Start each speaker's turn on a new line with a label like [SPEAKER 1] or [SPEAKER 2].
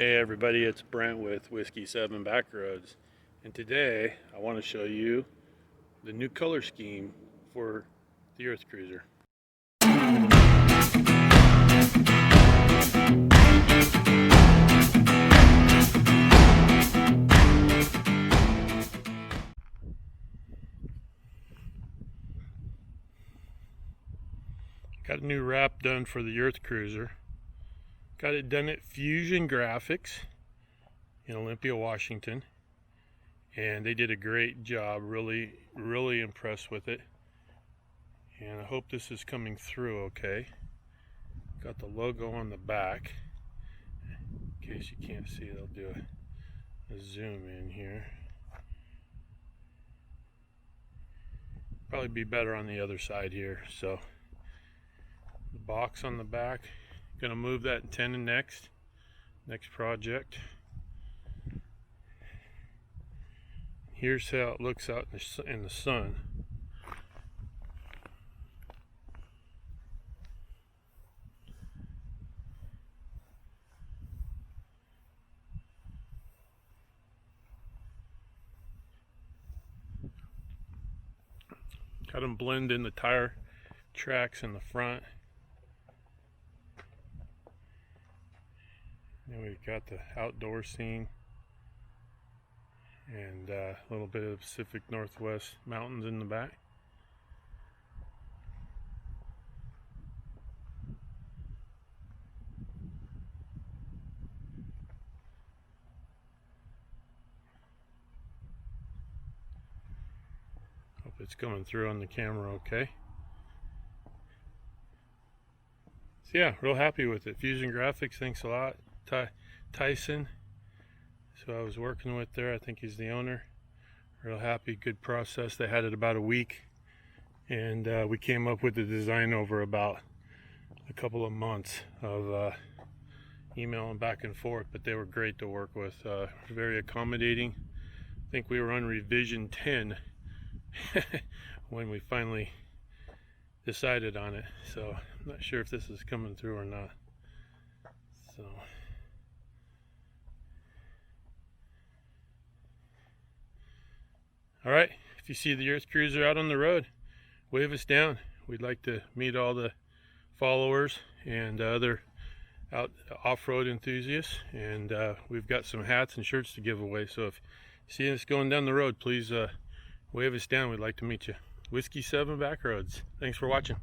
[SPEAKER 1] Hey everybody, it's Brent with Whiskey 7 Backroads, and today I want to show you the new color scheme for the Earthcruiser. Got a new wrap done for the Earthcruiser. Got it done at Fusion Graphics in Olympia, Washington, and they did a great job. Really impressed with it, and I hope this is coming through okay. Got the logo on the back. In case you can't see it, I'll do a zoom in here. Probably be better on the other side here. So the box on the back, gonna move that antenna next project. Here's how it looks out in the sun. Got them blend in the tire tracks in the front. Then we've got the outdoor scene and a little bit of Pacific Northwest mountains in the back. Hope it's coming through on the camera okay. So yeah, real happy with it. Fusion Graphics, thanks a lot. Tyson, so I was working with there, I think he's the owner. Real happy, good process. They had it about a week, and we came up with the design over about a couple of months of emailing back and forth, but they were great to work with. Very accommodating. I think we were on revision 10 when we finally decided on it, so I'm not sure if this is coming through or not. So all right, if you see the Earthcruiser out on the road, wave us down. We'd like to meet all the followers and other off-road enthusiasts, and we've got some hats and shirts to give away. So if you see us going down the road, please wave us down. We'd like to meet you. Whiskey 7 Backroads. Thanks for watching.